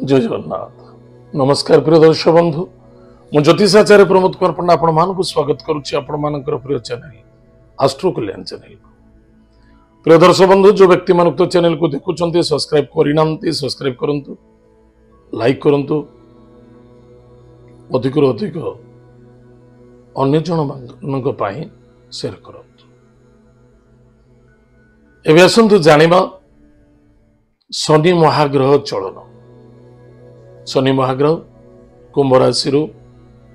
जय जगन्नाथ नमस्कार प्रिय दर्शक बंधु मु ज्योतिषाचार्य प्रमोद कुमार पंडा आपण मानकु स्वागत करुच्ची आपण मानकर प्रिय चैनल आस्ट्रो कल्याण चैनल को। प्रिय दर्शक बंधु जो व्यक्ति मान तो चैनल को देखुंत सब्सक्राइब करना सब्सक्राइब करंतु लाइक करंतु अधिक अधिक अन्य जन मान शेयर करंतु। एबे आसंतु जानिबा शनि महाग्रह चलन। शनि महाग्रह कुंभ राशि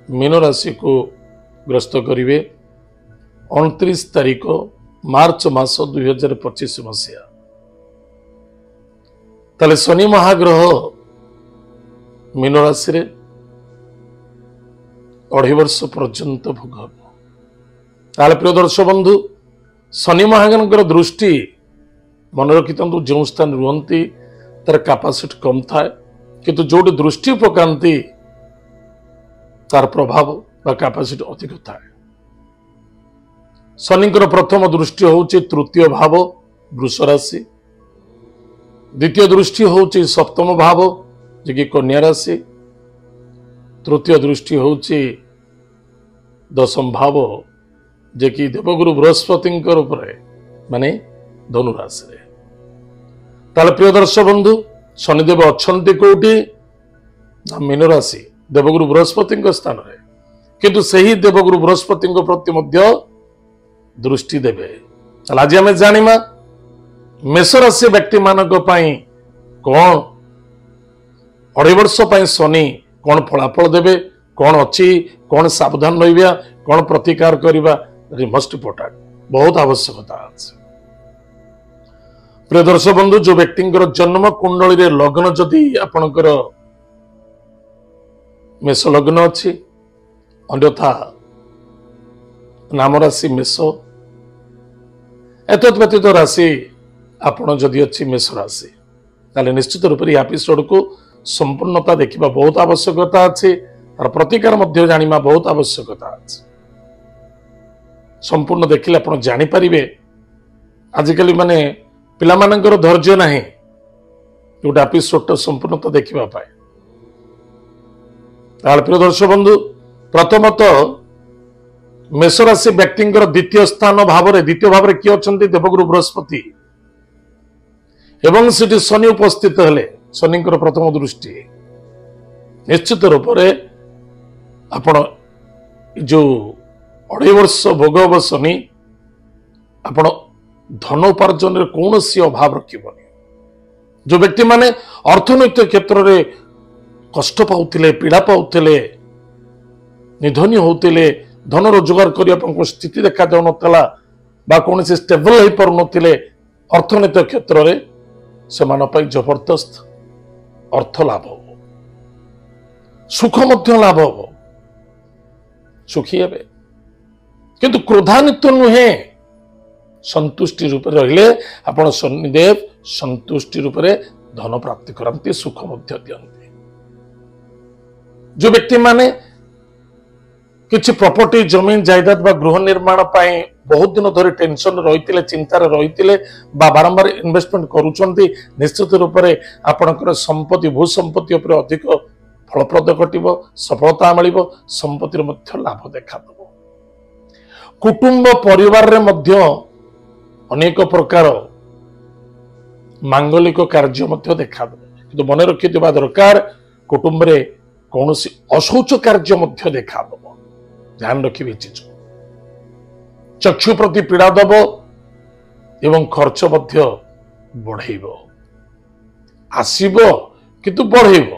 मीन राशि को ग्रस्त करेंगे 29 तारीख मार्च मास 2025 मसीहा। ताले शनि महाग्रह मीन राशि रे 2.5 वर्ष पर्यंत भोग हम। ताले प्रिय दर्शक बंधु शनि महाग्रह दृष्टि मन रखी जो स्थान रुहती तार कैपेसिटी कम थाए किंतु जोटी दृष्टि पकांती तार प्रभाव बा कैपेसिटी अधिक थाए। शनिकर प्रथम दृष्टि होची तृतीय भाव वृष राशि, द्वितीय दृष्टि होची सप्तम भाव जे कि कन्या राशि, तृतीय दृष्टि होची दशम भाव जे कि देवगुरु बृहस्पति माने धनु राशि रे। ताले प्रिय दर्शक बंधु शनिदेव अच्छन्ति कोटी मीन राशि देवगुरु बृहस्पति स्थान रे किंतु सही देवगुरु बृहस्पति प्रति मध्य दृष्टि देवे। आज आम जानिमा मेष राशि व्यक्ति मानक पई कौन 2.5 वर्ष पई शनि कौन फलाफल देवे, कौन अच्छी कौन सावधान रहिबा, कौन प्रतिकार करिबा मोस्ट इंपोर्टेंट बहुत आवश्यकता अछि। प्रिय दर्शक बंधु जो व्यक्ति जन्म कुंडली रे लग्न जदि आपणकर मेष लग्न अच्छी अन्यथा नाम राशि मेष एतत् व्यतीत राशि आपण जदि अच्छी मेष राशि ताले निश्चित रूप से एपिसोड को संपूर्णता देखिबा बहुत आवश्यकता अछि और प्रतिकार मध्य जानिबा बहुत आवश्यकता अछि। संपूर्ण देखिले आपण जानि परिबे आजिकली माने पिला मानकर धैर्य नहीं गोटे एपिसोड संपूर्णता देखा पाए। प्रिय दर्शक बंधु प्रथमतः मेष राशि व्यक्ति द्वितीय स्थान भाव द्वितीय भाव किए अच्छा देवगुरु बृहस्पति एवं सेठी शनि उपस्थित हेले शनि प्रथम दृष्टि निश्चित रूप से आपण जो 2.5 वर्ष भोग हम शनि आपण धन उपार्जन कौन सी अभाव रखिबनी। जो व्यक्ति माने अर्थनैतिक क्षेत्र में कष्ट पाउथिले पीड़ा पाउथिले निधनी होउथिले धन रोजगार करने स्थिति देखा जाऊ नथला बा कौन से स्टेबल हो पार नथिले अर्थनैतिक क्षेत्र में से जबरदस्त अर्थ लाभ हो सुख मध्य लाभ हो सुखी हेबे किंतु क्रोधान्वित नुहे संतुष्टि रूप रहिले आपण शनिदेव संतुष्टि रूप रे धन प्राप्ति करंती सुख मध्य दियंती। जो व्यक्ति माने किछि प्रॉपर्टी जमीन जायदाद बा गृह निर्माण पाए बहुत दिन धरि टेंशन रहितिले चिंतार रहितिले बा बारंबार इन्वेस्टमेंट करूचंती निश्चित रूप रे आपणकर संपत्ति भू संपत्ति उपर अधिक फलप्रद घटिबो सफलता मिलिबो संपत्तिर मध्य लाभ देखादबो। कुटुंब परिवार रे मध्य अनेक प्रकार मांगलिक कार्य मध्य देखा कि मन रखि दरकार कुटुंब रे कौन सी अशौच कार्य मध्य देखा ध्यान रखिए चीज चक्षु प्रति पीड़ा दब एवं खर्च मध्य बढ़ेब आसब किंतु बढ़ेब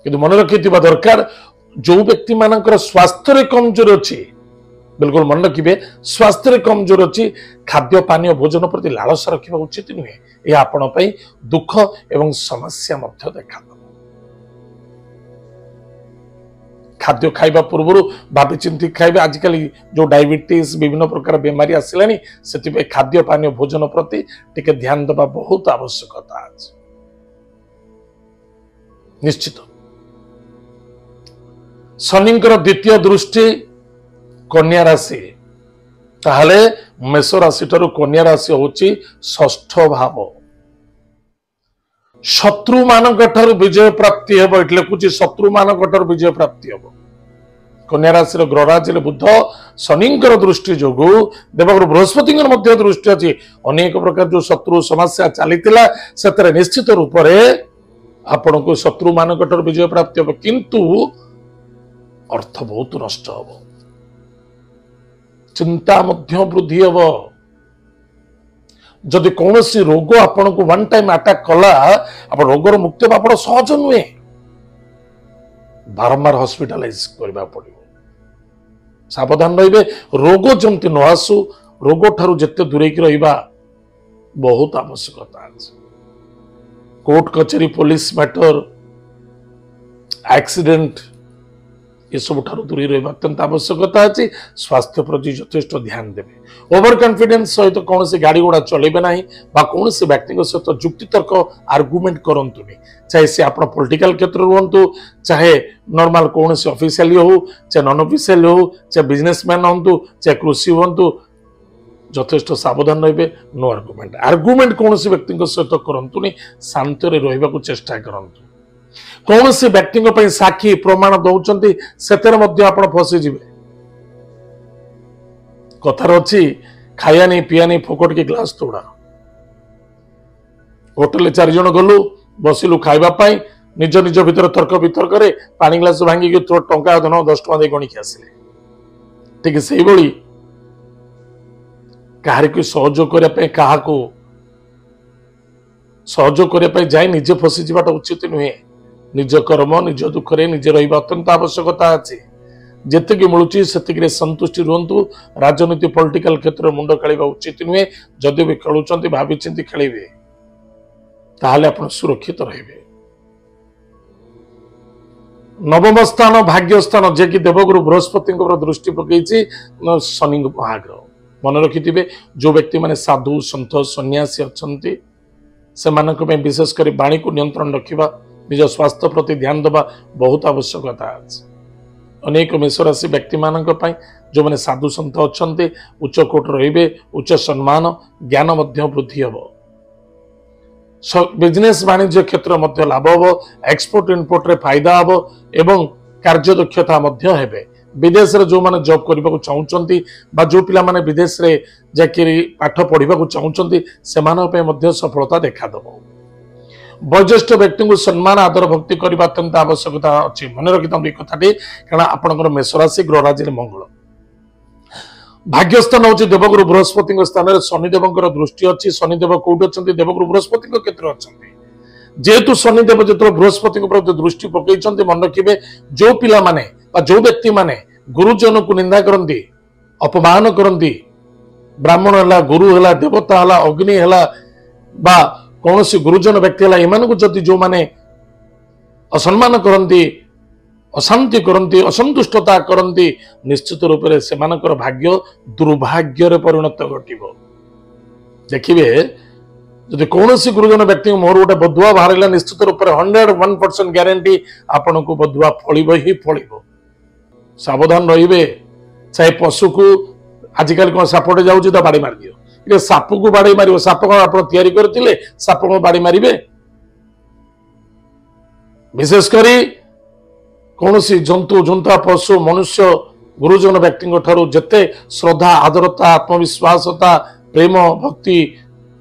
किंतु मन रखि दरकार जो व्यक्ति मानकर स्वास्थ्य रे कमजोर अच्छी बिल्कुल मन रखिए स्वास्थ्य कमजोर अच्छी खाद्य पानीय भोजन प्रति लालसा रखा उचित नुहे यह आपण दुख एवं समस्या मध्य देखा खाद्य खाइबा पूर्व भाभी चिंती खाइबे आजिकल जो डायबिटीज विभिन्न प्रकार बेमारी आसिलानी से खाद्य पानीय भोजन प्रति टिके ध्यान देवा बहुत आवश्यकता अछि। निश्चित शनिकर द्वितीय दृष्टि कन्या राशि ताहले मेष राशि ठारू कन्या राशि होची षष्ठ भाव शत्रु मानक विजय प्राप्ति हम ये लिखुची शत्रु मानक विजय प्राप्ति हम कन्या राशि ग्रहराज बुध शनिंकर दृष्टि जो देवगुरु बृहस्पति दृष्टि अच्छी अनेक प्रकार जो शत्रु समस्या चली निश्चित रूप से आपण को शत्रु मानक विजय प्राप्ति हम किंतु अर्थ बहुत नष्ट हम चिंता मध्य वृद्धि हम जदि कौन सी रोग आपण को वन टाइम अटैक कला आप रोगर मुक्ति आप सहज नुहे बारंबार हॉस्पिटलाइज करबा पड़ो सावधान रहिबे रोग जमती न आसु रोग ठारू जिते दूरेक रहिबा बहुत आवश्यकता अछि कोर्ट कचेरी पुलिस मैटर एक्सीडेंट ये सब ठारू दूरी रहिबा अत्यंत आवश्यकता अछि स्वास्थ्य प्रति यथेष्ट ध्यान देबे ओवर कॉन्फिडेंस सहित कौन से गाड़ी घोड़ा चलेबे नाही बा कौन से व्यक्ति सहित जुक्ति तर्क आर्गुमेंट करंतुनी चाहे से आपण पॉलिटिकल क्षेत्र रुहंतु चाहे नॉर्मल कौन से ऑफिशियल हो चाहे नॉन ऑफिशियल हो चाहे बिजनेसमैन हंतु चाहे कृषि हंतु यथेष्ट सावधान रहिबे नो आर्गुमेंट आर्गुमेंट कौन से व्यक्ति सहित करंतुनी शांत रे रहिबा को चेष्टा करंतु कौन से व्यक्ति साक्षी प्रमाण दौरान से फसी कथार अच्छी खाया नहीं पिया नहीं फोकट के ग्लास तोड़ा होटेल 4 जन गलु बसिलु खाइबापाई निज निज भीतर तर्क वितर्क पानी ग्लास भांगिक टंका धन 10 टका दे गणिक आसिले ठीक से भाई कह सहयोग करने क्या सहयोग करने जाए निजे फसी जावाटा उचित नुहे निज कर्म निज दुखरे निजे रहिबा अत्यंत आवश्यकता अछि जेतिकी मिलुची सेतिकी संतुष्टि रुहंतु राजनीति पॉलिटिकल क्षेत्र मुंड खेलिबा उचित नुहे जदि भी खेलुचंती भाबी चिंती खेलिबे ताहाले आपण सुरक्षित रहिबे नवम स्थान भाग्य स्थान जे कि देवगुरु बृहस्पति दृष्टि पकईची शनि महाग्रह मन रखिथिबे जो व्यक्ति माने साधु संत सन्यासी अछंती से मानक में विशेष कर वाणी को नियंत्रण रखिबा निज स्वास्थ्य प्रति ध्यान देवा बहुत आवश्यकता अछि अनेक मेष राशि व्यक्ति मानक पई जो माने साधु संत अछंती उच्च कोट रहिबे उच्च सम्मान ज्ञान मध्य वृद्धि हबो बिजनेस वाणिज्य क्षेत्र मध्य लाभ हबो एक्सपोर्ट इम्पोर्ट रे फायदा हबो एवं कार्य दक्षता मध्य हेबे विदेश रे जो माने जॉब करबा को चाहुचंती बा जो पिला माने विदेश रे जाकि पाठ पढ़िबा को चाहुचंती से मानक पे मध्य सफलता देखा दबो वयोज्येष्ठ व्यक्ति को सम्मान आदर भक्ति करबा अत्यंत आवश्यकता अछि मन रखिता कथाटी कारण आपनकर मेष राशि ग्रह राशि मंगल भाग्यस्थान होची देवगुरु बृहस्पति स्थान रे शनिदेवंकर दृष्टि अछि शनिदेव कोउट अछंती देवगुरु बृहस्पति क्षेत्र अछंती जेतु शनिदेव जतो बृहस्पति प्रति दृष्टि पकईचंती मन रखिबे जो पिला माने बा जो व्यक्ति माने गुरुजन को निंदा करंती अपमान करंती ब्राह्मण हला गुरु हला देवता हला अग्नि हला बा कौन सी गुरुजन व्यक्ति हला इमान को जति जो माने असम्मान करंती अशांति करंती असंतुष्टता करंती निश्चित रूप से सेमानकर भाग्य दुर्भाग्य रे परिणत घटिबो देखिबे जदि कौन सी गुरुजन व्यक्ति मोर गोटे बदुआ बाहर निश्चित रूप से 101% ग्यारंटी आपण को बदुआ फलिबो ही फलिबो सावधान रहिबे चाहे पशु को आजिकल कौन सापटे जाऊँ तो बाड़ी मार दियो ये साप को बाड़ी मार साप कौन आप तैयारी करथिले साप को बाड़ी मारिबे विशेषकर कौन सी जंतु जुंता पशु मनुष्य गुरुजन व्यक्ति ठारू जेते श्रद्धा आदरता आत्मविश्वासता प्रेम भक्ति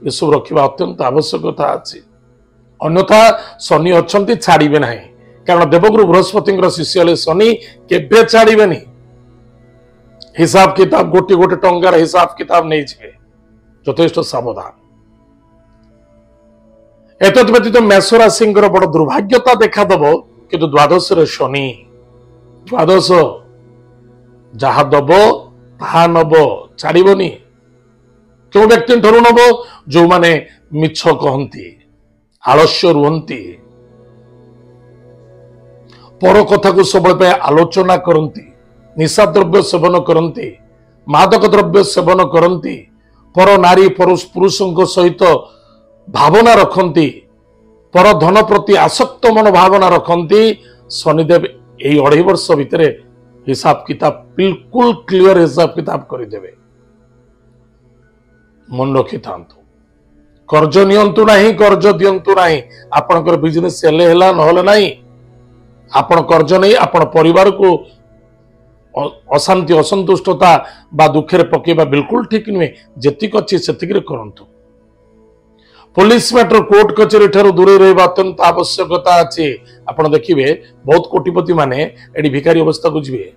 ये सब रखा अत्यंत आवश्यकता अच्छी अन्यथा शनि अच्छा छाड़े ना कारण देवगुरु बृहस्पति शिष्य शनि केबे छाड़े हिसाब किताब गोटे गोटे टंकार हिसाब किताब नहीं जाए यथेष्ट सावधान एत व्यतीत मेष राशि बड़ दुर्भाग्यता देखादब किंतु द्वादश शनि द्वादश जहा दब ता नब छाड़बनी क्यों व्यक्ति ठरू नब जो माने मिछ कहती आलस्य रुहंती पर कथा को सब आलोचना करती निशा द्रव्य सेवन करती मादक द्रव्य सेवन करती पर नारी पुरुषों सहित भावना रखती पर धन प्रति आसक्त मन भावना रखती शनिदेव यही 2.5 वर्ष भितर हिसाब किताब बिल्कुल क्लियर हिसाब किताब करदे मन रखि था कर्ज नियंतु नाही, कर्ज दियंतु नाही। आपणकर बिजनेस हेले हेला नहले नाही। आपण कर्ज नहीं आपण परिवार को अशांति असंतुष्टता बा दुखे पकेबा बिल्कुल ठीक नुहे। जेतिक अच्छी सेतिक करंतु। पुलिस मैटर कोर्ट कचेरी ठारू दूरे रहबा अत्यंत आवश्यकता अछि। आपण देखिबे बहुत कोटिपति माने एडी भिखारी अवस्था को जिवे।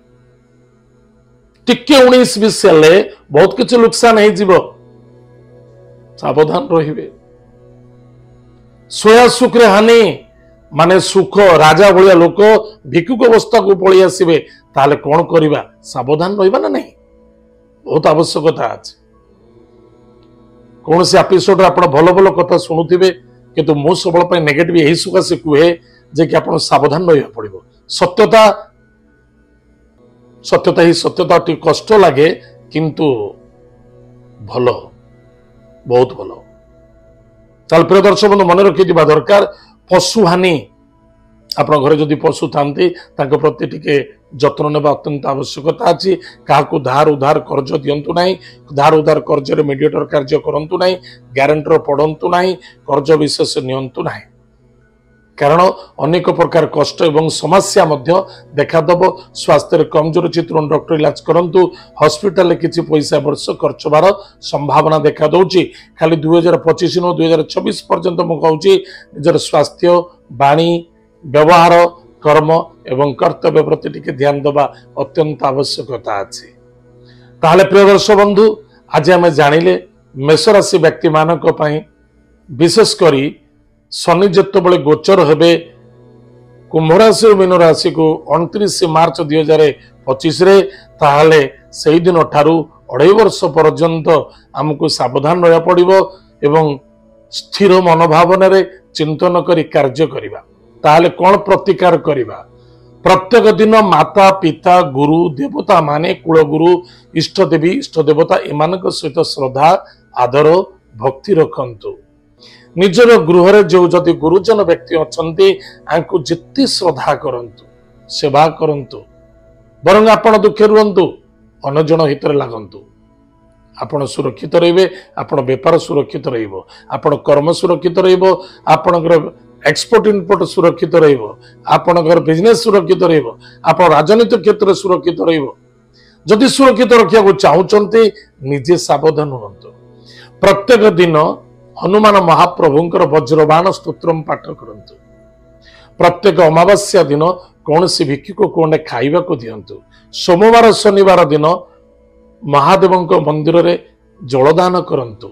टिके 19-20 हेले बहुत किछ नुकसान हे जीवो। सावधान रहिबे। सोया सुख रे हानि माने सुख राजा भलिया लोक भिक्षुक अवस्था को पळी आसीबे ताले कोन करिबा? सावधान रहिबा ना नहीं? बहुत आवश्यकता अछि। कौन से एपिसोड आप भल भल कथा शुणुवे किंतु मो सब नेगेटिव यही सकाशे कहे जे कि आप सावधान रहा पड़ो। सत्यता सत्यता ही सत्यता टी कष्ट लगे किंतु भल बहुत भल। ताल प्रिय दर्शक बंधु मन रखि दरकार पशु हानि आप घर जदि पशु था प्रति टिके जत्न नेबा अत्यंत आवश्यकता अछि। काहाकू धार उधार कर्ज दियंतु नाही। धार उधार कर्ज रे मीडिएटर कार्य करंतु नाही। ग्यारंटर पड़ंतु नाही। कर्ज विशेष नियंतु नाही। कारण अनेक प्रकार कष्ट एवं समस्या मध्य देखा दब। स्वास्थ्य कमजोर चित्रण डॉक्टर इलाज करंतु। हॉस्पिटल किछि पैसा वर्ष खर्च बार संभावना देखा दउची। खाली 2025 नो 2026 पर्यंत मु कहूची निजर स्वास्थ्य बाणी व्यवहार कर्म एवं कर्तव्य प्रति टिके ध्यान दबा अत्यंत आवश्यकता अछि। ताहले प्रिय दर्शक बंधु आज आम जानिले मेष राशि व्यक्ति मानक पई विशेष करी शनि जेतबेले गोचर हेबे कुंभ राशि और मीन राशि को 29 मार्च 2025 रे ताहले सेही दिन ठारू 2.5 वर्ष पर्यंत हमको सावधान रहा पड़िबो एवं स्थिर मनोभावन रे चिंतन करी कार्य करिबा। ताहले कौन प्रतिकार करिबा? प्रत्येक दिन माता पिता गुरु देवता माने कुल गुरु इष्ट देवी इष्ट देवता एमानक सहित श्रद्धा आदर भक्ति रखंतु। निजर गृह रे जो जदि गुरुजन व्यक्ति अछंती आंकु जित्ती श्रद्धा करंतु सेवा करंतु। बरंग आपण दुखे रुहंतु अन्य जन हितरे लागंतु। आपण सुरक्षित रहिबे। आपण व्यापार सुरक्षित रहिबो। आपण कर्म सुरक्षित रहिबो। आपणकर एक्सपोर्ट इम्पोर्ट सुरक्षित रहिबो। आपणकर बिजनेस सुरक्षित रहिबो। आपण राजनीतिक क्षेत्र सुरक्षित रहिबो। जदि सुरक्षित रखिया को चाहुचंती निजे सावधान हुंतु। प्रत्येक दिन हनुमान महाप्रभुंकर वज्रबाण स्तोत्रम पाठ करंतु। प्रत्येक अमावास्या दिन कौनसी भिक्षुक कोने खाइबा को दियंतु। सोमवार शनिवार दिन महादेवंक मंदिर रे जलदान करंतु।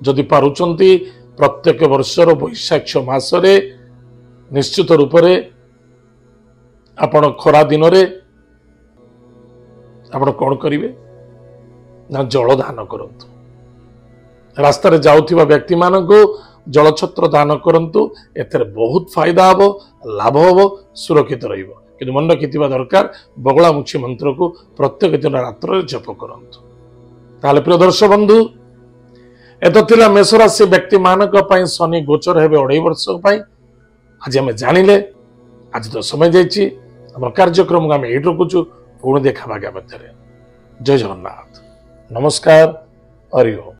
जदि पारुचंती प्रत्येक वर्षर वैशाख मासरे निश्चित रूप से आपण खरा दिन रे आपण कौन करिवे ना जलदान करंतु। रास्ता रे जाउथिबा व्यक्ति मानको जलछत्र दान करंतु। एथरे बहुत फायदा हबो लाभ हबो सुरक्षित रहिबो। किंतु मन रखिथिबा दरकार बगलामुखी मंत्र को प्रत्येक दिन रात्र जप करंतु। ताले प्रिय दर्शक बंधु एत थिला मेष राशि व्यक्ति मानक पई शनि गोचर हेबे 2.5 वर्ष पई। आज आम जानिले आज तो समय जाइछि। हमर कार्यक्रम आम एट रखुछु। पुणी देखा आज्ञा मध्य। जय जगन्नाथ। नमस्कार। हरि ओम।